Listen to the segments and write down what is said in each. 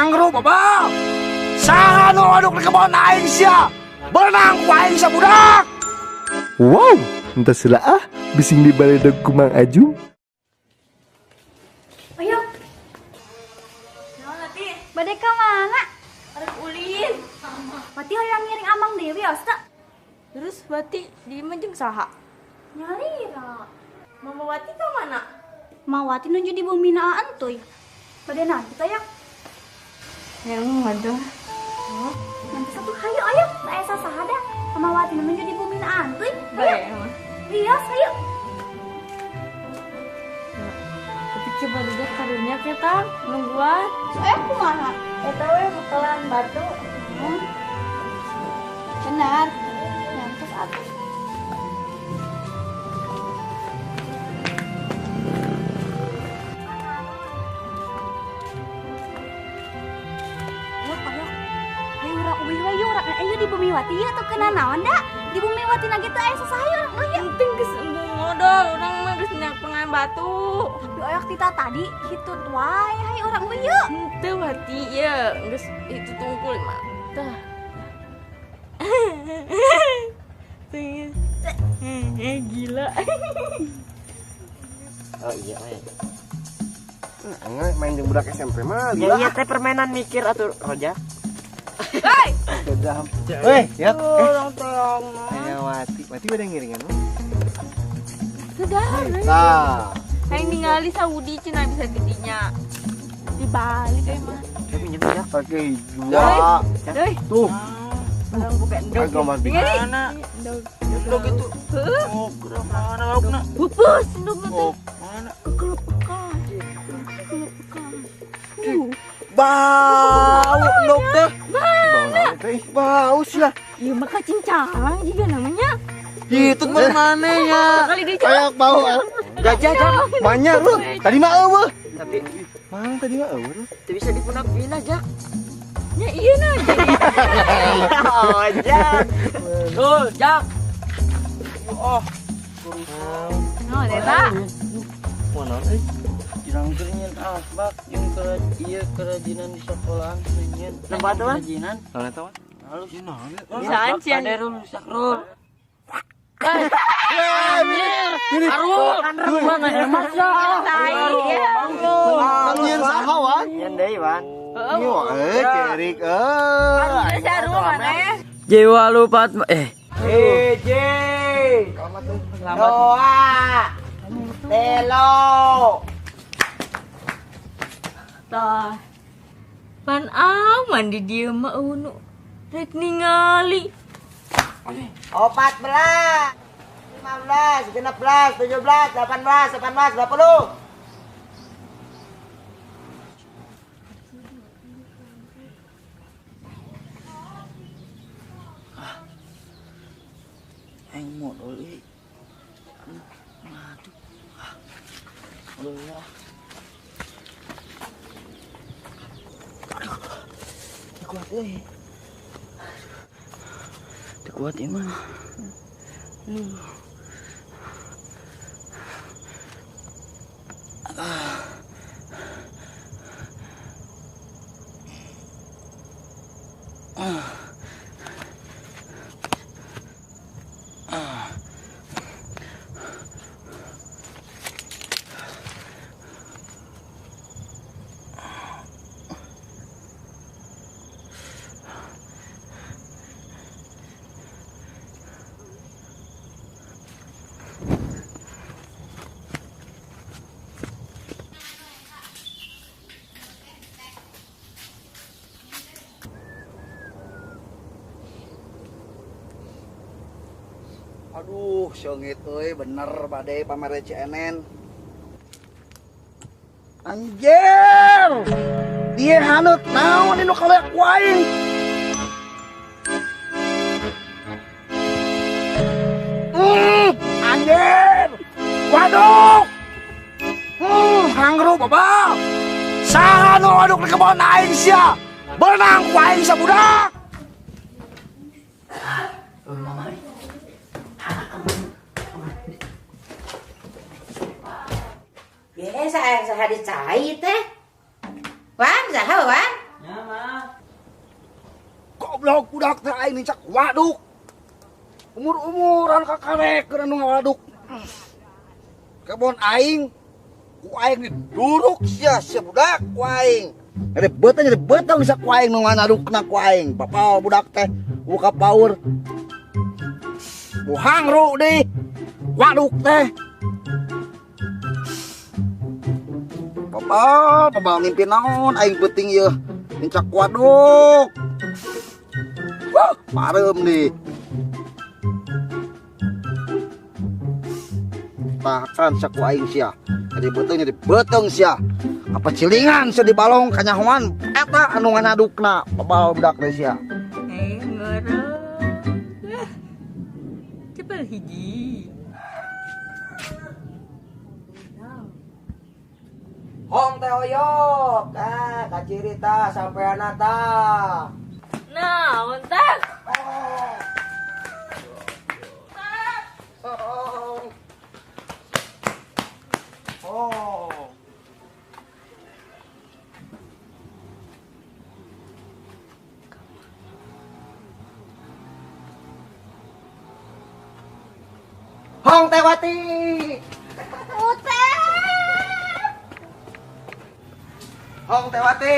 Hangru baba. Saha nu aduk di kebon aing sia. Berenang ku aing sabudak. Wow, entah sila bising di baledog kumang Ajum. Ayo. Nanti badai ka mana? Arek ulin. Wati hoyong ngiring amang dewi asta. Terus Wati di jeung saha? Nyalira. Mama Wati ka mana? Mawati nuju di bumi naan tuh. Badai nanti tayang. Yang ada. Nanti satu hayo ayo. Na esa sahada. Mawati nuju di bumi naan tuh. Bae. Iya, ayo. Tapi coba lihat karunya kita nungguan. Saya kumaha? Eta we bakalan batu. Benar. Nyantos atas. Ayo urang ubi wae urang ayo di bumi wati ya tuh kena naon da? Di bumi wati na gitu aya sasaha urang euy. Penting geus embung modal urang mah geus nyak pengan batu. Tapi oyak tita tadi hitut wae hai urang euy yeuh. Henteu Wati ya geus itu tungkul mah. Tah. Gila. Oh iya, Enggak main jeung budak SMP mah. ya iya teh permainan mikir atuh Roja. Dadah. Weh, ya. Orang tolong. Aya Wati bade ngiringan. Sudah. Tah. Hayang ningali Saudi cenah bisa didinya. Dibalik mah. Tapi nyepi ya. Pakai dua. Euy. Tuh. Orang buka endog. Agak mah Mana? Endog. Endog itu. Oh, kurang mana laukna? Pupus endog teh. Oh, mana? Kekelepekan. Bau endog teh. Bau sih lah. Iya mah kacincang juga namanya. Itu mana ya? Kali dia Kayak bau. Gajah kan? Banyak lu. Tadi mah eueuh. Tapi Mang tadi mah eueuh. teu bisa dipunapin aja. ya iya nah jadi. Oh, Jak. Tuh, Jak. Oh. No, Deta. Mana euy? Jirang kerenyan asbak jeung ieu kerajinan di sekolahan kerenyan. Tempat apa? Kerajinan. Naon eta mah? Halus. Bisaan sih yang Kaderul sakrul. Arul, mana hemat ya. Nyen saha wan? Yen deui, Wan. Ieu cerik Si Arul mana ya? Jiwa lupa J. Doa. Telo. Tah. Pan aman di dieu mah unu. Rek ningali. 14, 15, 16, 17, 18, 19, 20. Aing modal euy. Aduh. Aduh ya. Teu kuat euy. Teu kuat ieu mah. Aduh, sengit euy bener bade pamere CNN. Anjir! Dia hanut naon inu kaleak ku aing. Anjir! Waduh! Hangru baba. Saha nu aduk di kebon aing sia. Berenang ku aing sabudak. Biasa yang saha dicai teh. Wan, saha wan? Ya, goblok budak teh aing cak waduk. Umur-umuran kakarek keur anu ngawaduk. Kebon aing ku aing diduruk sia budak ku aing. Jadi beteng bisa ku aing nu ngadukna ku aing. Papal budak teh buka paur. Buhangru di waduk teh. Papal mimpi naon aing penting ieu. Nincak waduk. Wah, parem nih. Tahan saku aing sia. Jadi beteng sia. Apa cilingan sia di balong kanyahoan eta anu ngadukna babal budak teh sia. Ngeureum. Cepel hiji. Hong teh oyok. Kaciri tah sampean tah. Nah, ontak. Hong teh wati. Hong teh wati.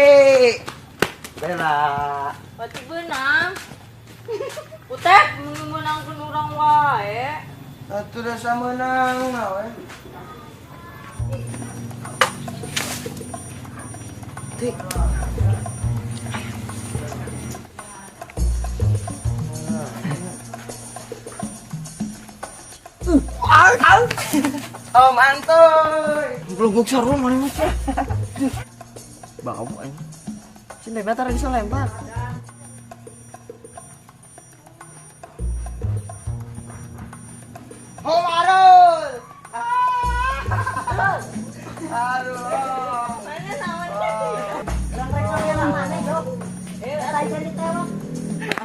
Bela. Pati benang. Utek menangkeun urang wae. Atuh da sameunang we. Tik. Om Antoy. Belum sarung mana mah. Bau aing. Sini bentar bisa lempar. Om Arul. Aduh. Mana namanya?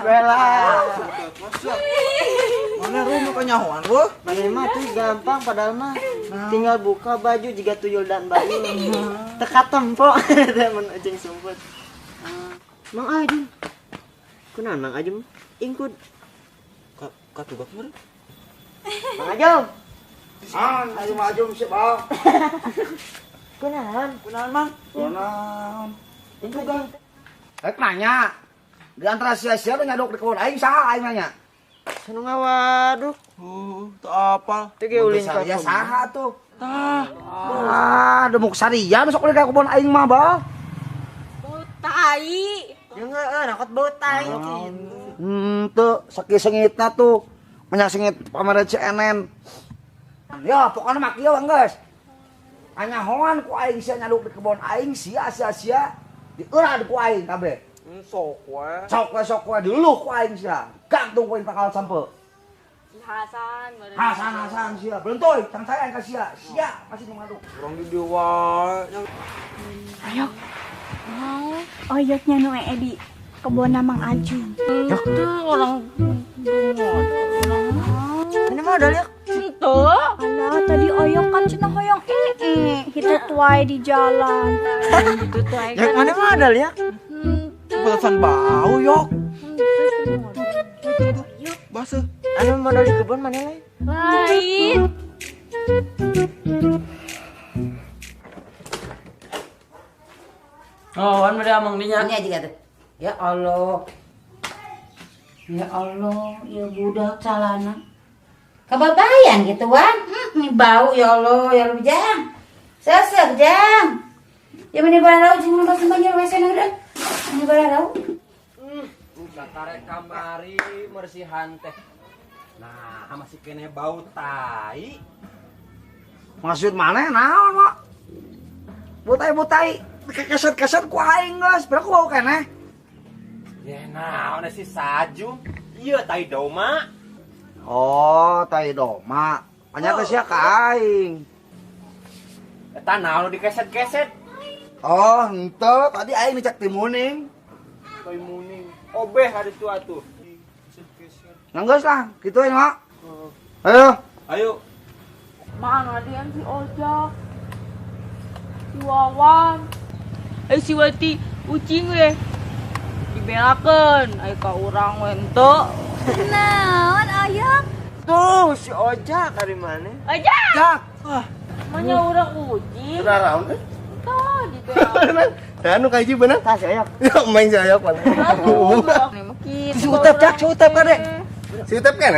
Bela. Mana rumah kanyahoan lu? Mana mah tuh gampang padahal mah tinggal buka baju jika tuyul dan bayi. Teka tempo mun ujung sumput. Mang Ajum. Kunaon Mang Ajum? Ingkud. Katugak meureun. Mang Ajum. Ayo maju sih, Bang. Kunaon? Kunaon, Mang? Kunaon? Itu kan. Nanya. Di antara sia-sia lu nyadok di kebun aing saha aing nanya? Sanu ngawaduk. Teu apal. Teu ge ulin ka. Ya saha tuh? Tah. Demuk sarian sok di kebun aing mah, Bang. Tai. Ya ngeueun angkot bau tai. Teu sakit sengitna tuh. Banyak sengit pamere CNN. Ya, pokoknya mah kieu geus. Anyahoan ku aing sia nyaduk di kebun aing sia-sia dieulah ku aing kabeh. Sok we. Sok we dulu ku aing sia. Gantung ku aing bakal sampe. Hasan, Hasan sia. Belentoy, tang saya ka sia. Sia masih ngaduk. Urang di dieu wae. Oyok. Mau oyoknya nu di kebon Mang Ajum. Itu orang Ini mah udah liat. itu. Alah, tadi oyok kan cenah hoyong hitut wae di jalan. Itu tuh aing. Yang mana mah ada liat. Balasan bau yok. Basuh. Anu modal di kebun mana lain? Lain. Oh, wan meureun amang dinya. Ini aja kata. Ya Allah. Ya Allah, ya budak calana. Kebabayan gitu, Wan. Ini bau ya Allah, ya Allah, Jang. Sesek, Jang. Ya mana barau jeung nu basa banjir we sana udah. Ini barau. Tarik kamari mersihan teh. Nah, masih kene bau tai. Maksud mana naon mak? Butai keset ku aing geus, berarti ku bau keneh. Ya naon si Saju? Ieu tai doma. Oh, tai doma. Ternyata sia ka aing. Eta naon dikeset-keset? Oh, henteu, tadi aing dicek timuning. Tai muning. Obeh hari tua tuh. Nanggeus lah, gituin mak. Ayo. Ayo. Mana dia si Ojak? Si Wawan. Si Wati ucing we. Di dibelakeun aya ka urang we henteu. Naon aya? Tuh si Ojak dari mana? Aja. Jak. Manya urang uji. Saudara teh. Tah dibelakeun. Anu kaji bener. Tas Ojak. Ya main saya apa? Nih mah kitu. Si Utep jak, si Utep kade. Si Utep kan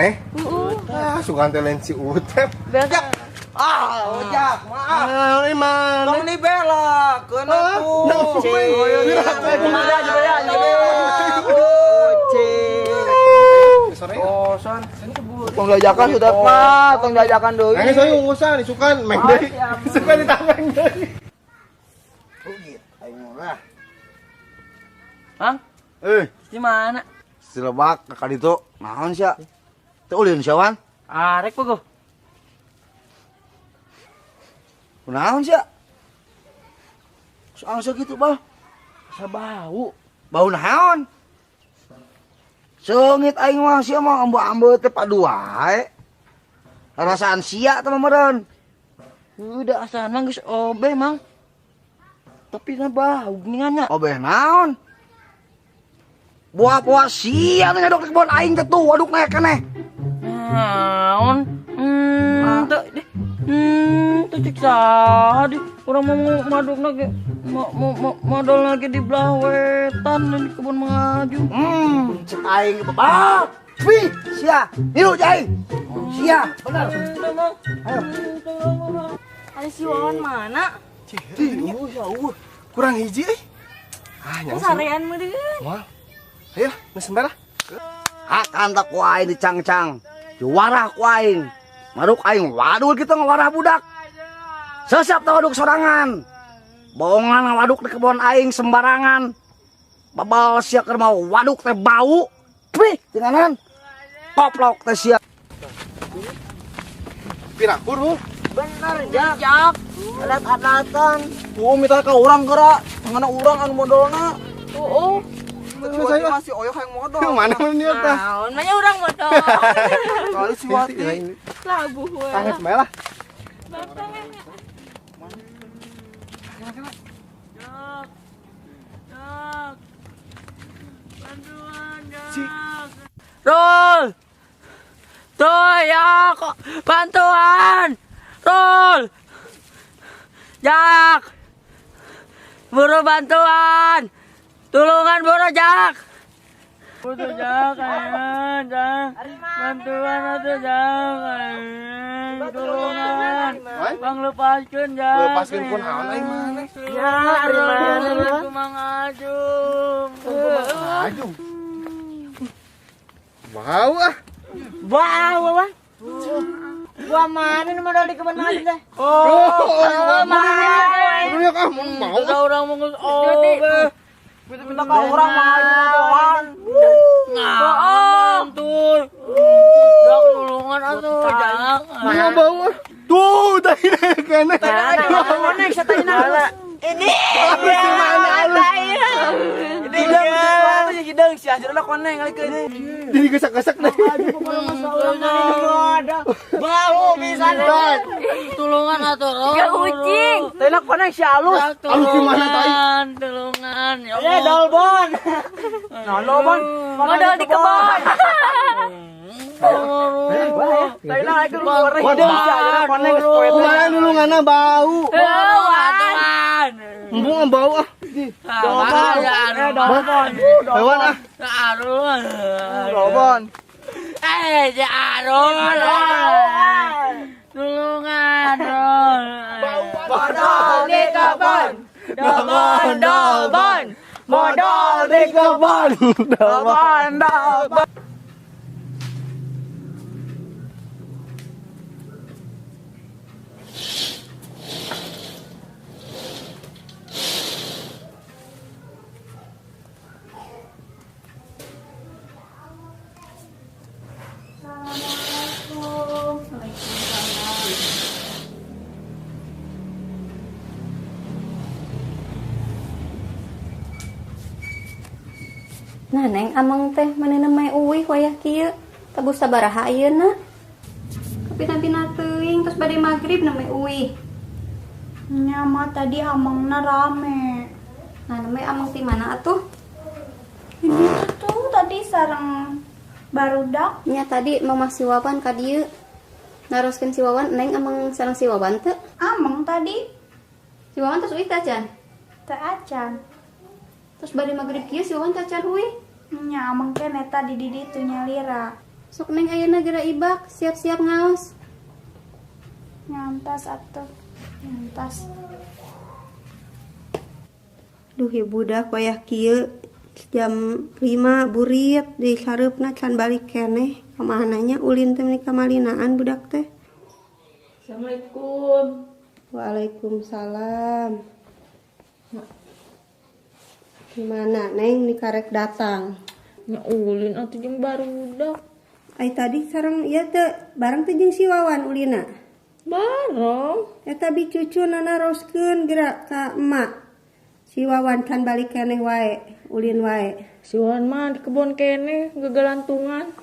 Ah, suka antelen si Utep. Beak. Ojak, maaf. Ini mana? Tong dibela, keun atuh. Oh, son. Tong diajakan sudah mah, tong diajakan deui. Ini saya ungusan, disukan main deui. Suka ditameng deui. Oh gitu, aing murah. Hah? Di mana? Silebak ka ditu. Naon sia? Teu ulin sia wan? Arek pogo. Kunaon sia? Soal segitu bah. Asa bau. Bau naon? Seungit aing mah sia mah ambo-ambo teh padu wae. Rasaan sia teh meureun. Udah asana geus obeh mang. Tapi na bau geuningannya. Obeh naon? Buah-buah sia teh ngadok di kebon aing teh tuh, waduk naik keneh. Naon? Teu deh. Teu cek saha deh. Urang mau maduk lagi. Modal lagi di belah wetan di kebun mengaju. Cek aing gitu. Ah, wih, sia. Hiru jai. Sia, bener. Ada si Wawan mana? Kurang hiji Ah, nyang sih. Sarean meureun. Wah. Ayo, geus sembara. Akan tak ku aing dicangcang. Juara ku aing. Maruk aing wadul kita ngawarah budak. Sesiap teh waduk sorangan. Bohongan waduk di kebon aing sembarangan. Babal sia keur mau waduk teh bau. Wih, janganan. Koplok teh sia. Pirakur hu. Bener Jak. Adat-adatan. Tuh minta ka urang geura. Ngana urang anu modalna. Saya masih oyok yang modal. Mana mun ieu tah? Naon mah urang modal. Kali si Wati. Labuh we. Tangan sebelah. Rol. Tuh ya kok bantuan. Rol. Jak. Buru bantuan. Tulungan buru Jak. Butuh Jak, ayan, Jak. Bantuan atuh Jak. Tulungan. Bang lepaskeun Jak. Lepaskeun kun naon aing mah. Ya, ari mana? Kumang ajung. Ajung. Wow ah. Wah. Gua mana nih modal di kebun maju teh? Lu ya kah mau. Ada orang mau obeh. Minta ka urang mah modolan. Ngaon tuh. Jak tulungan atuh Jak. Mau bau ah. Tuh, tadi kene. Mana saya tanya ini. Hidung sih aja lah koneng kali ke Jadi gesak-gesak deh. bau bisa deh. Tulungan atuh. Tiga kucing. Tena koneng si halus. Halus di mana, Tai? Tulungan. Ya Ya dolbon. Nah dolbon Modal di kebon. Tena lagi goreng hidung sih aja koneng Kumaha dulu ngana bau. Tuhan. Embung bau ah. dolbon. Hewan ah. Dolbon. Arul. Tulungan, Rol. Modal di kebon. Dolbon. Modal di kebon. Dolbon. Nah, Neng, amang teh manehna mae uwih wayah kieu. Tebu sabaraha ayeuna? Kapina-pina teuing tos bade magrib na mae uwih. Nya mah tadi amangna rame. Nah, namanya amang ti mana atuh? Ini tuh tadi sarang barudak. Nya tadi mama si Wawan ka dieu. Naroskeun si Wawan neng amang sareng si Wawan teu. Amang tadi Si Wawan terus uih tacan. teu acan. Terus bade magrib kieu si Wawan tacan uih. Nya amang keneh tadi di ditu nyalira. Sok neng ayeuna geura ibak, siap-siap ngaos. Nyantas atuh. Nyantas. Duh ya budak wayah kieu jam 5 burit di sareupna can balik keneh kamananya ulin teh menika malinaan budak teh. Assalamualaikum. Waalaikumsalam. Gimana neng nih karek datang? Ya ulin atuh jeung barudak. Ai tadi sareng ieu teh bareng teh jeung si Wawan ulina. Bareng. Eta bi cucu nana roskeun geura ka emak. Si Wawan can balik keneh wae, ulin wae. Si Wan mah di kebon kene gegelantungan.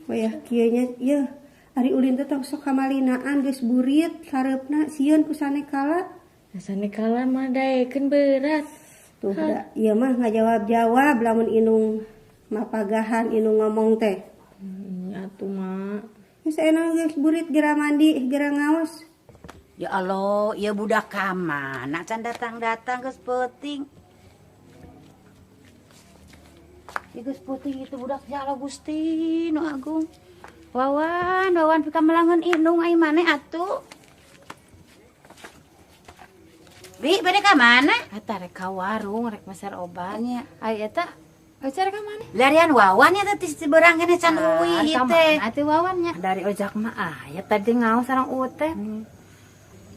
Wayah kieu nya ieu ari ulin teh tong sok kamalinaan geus burit sareupna sieun ku sanekala. Asane kala mah daekeun berat. Tuh da ieu mah ngajawab-jawab lamun inung mapagahan inung ngomong teh. Atuh mak. Geus enak geus burit geura mandi, geura ngaos. Ya Allah, ya budak kamana can datang-datang geus peuting. Ya geus peuting itu budak ya Allah Gusti nu agung. Wawan pika melangeun inung ai maneh atuh. Bi, bade ka mana? Eta rek ka warung rek meser obat. Nya, Ai eta acara ka mana? larian Wawan ya teh ti beurang keneh can uwi ieu teh. Atuh Wawan nya. Dari ojak mah ya tadi ngaos sareng uteh.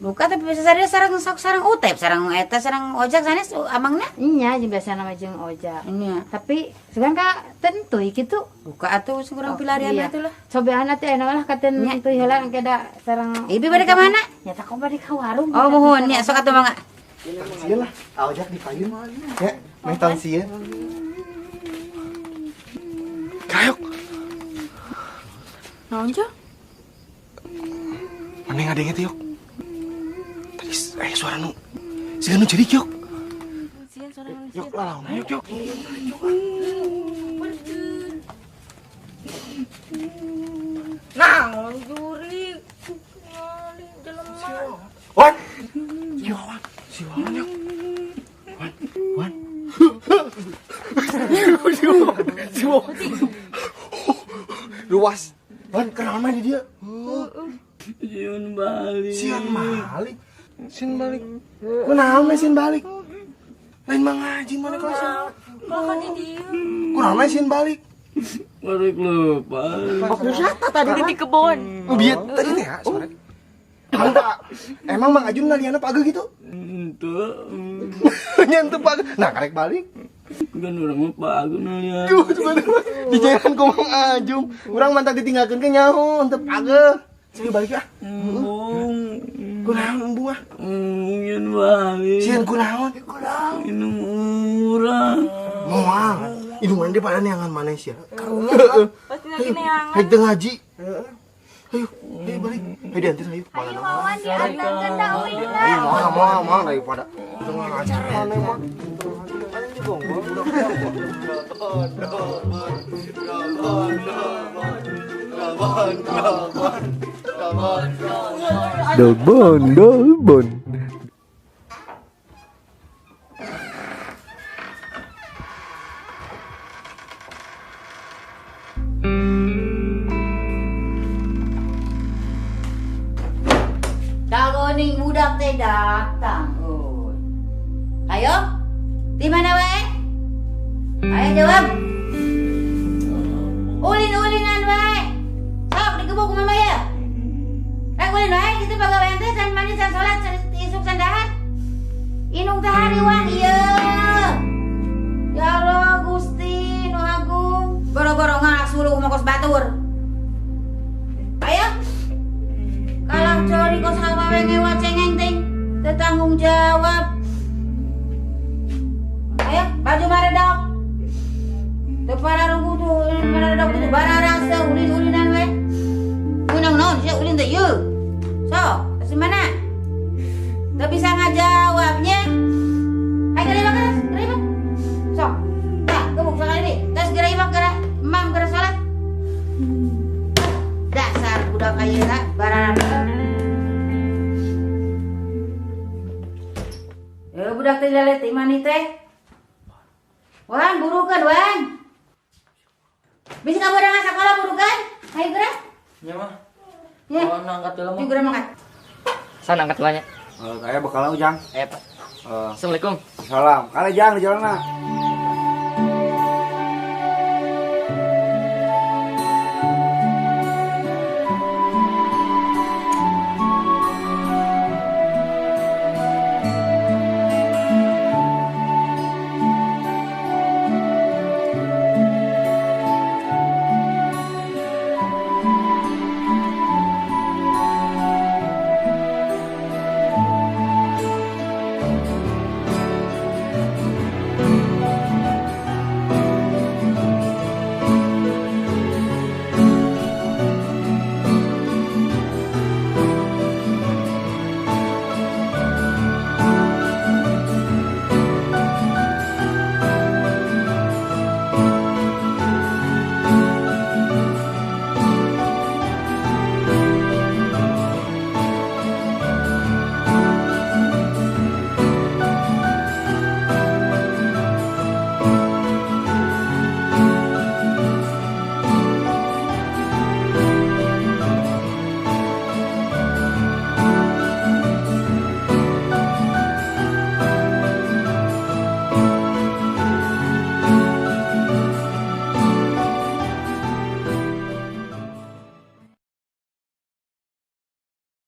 Buka tapi bisa sareng sareng utep, sareng eta sareng ojak sanes amangna. Nya jeung biasa nama jeung ojak. Nya. Tapi sekarang ka tentu kitu. Buka atuh kurang pilarian iya. atuh lah. Cobaan teh anu lah katen Nya. teu heula engke da sareng. Ibi bade ka mana? Ya tak bade ka warung. Oh mohon nya sok atuh mangga. Sieun lah, ojak dipayun. Ya, meh tahu sieun. Kayok. Naon Jok? Mending ngadenge teh, Yok. Tadi suara nu. Sieun nu jadi, Yok. Yok lah, Yok. Nah, juri. Ngali jelema. Wan. Si Wawan, Yok. Wan. Si Wawan. Luas. Wan, kenal main di dia. Sieun balik. Sian balik. Kunaon mah sian balik? Lain mah ngaji mana kelasnya? Makan di dieu. Kunaon mah sian balik? Balik lupa. Di kebon. Biet tadi teh ya sore. Emang Mang Ajun ngaliana page gitu? Ente. Nyentuh page. Nah, karek balik. Kan urang mah pagu nalian. Duh, sebenarnya di jalan ku Mang Ajum. Urang mantap ditinggalkeun ke nyaho teu page. Sini balik ya. Embung. Kunaon embung ah? Embungin balik. Sieun kunaon? Inung urang. Moal. Idungan dia pada neangan maneh sia. Pasti lagi neangan. Haik teu ngaji. Ayo balik. Ayo diantar ayo. Ayo Wawan diantarkeun da uwi Ayo moal daripada tengah ngaji maneh mah. Dolbon. Dagoning budak teh datang. Ayo. Di mana wae? Ayo jawab. Ulin-ulinan wae. Sok digebuk ku mama ya. Ulin wae kitu pagawean teh can mandi can salat can isuk can dahat. Inung teh hariwang ieu. Ya Allah Gusti nu agung. Boro-boro ngalas suluh mokos batur. Ayo. Kalau cori kos hawa ngewa cengeng ting, tetanggung jawab. Ayo, baju maredok. Tepara rugu tuh, maredok itu bara rasa ulin-ulinan we. Unang naon sih ulin teh yeuh. So, kasih mana? Gak bisa ngajawabnya. Hai terima. So, tak gebuk sekali nih. Wan, burukan, Wan. Bisa kamu dengan sekolah burukan? Ayo gerak. Ya mah. Ya. Oh, nangkat dulu mah. Yuk gerak mangkat. Sana angkat banyak. Kayak bakalan ujang. Pak. Assalamualaikum. Salam. Kali jang di jalan.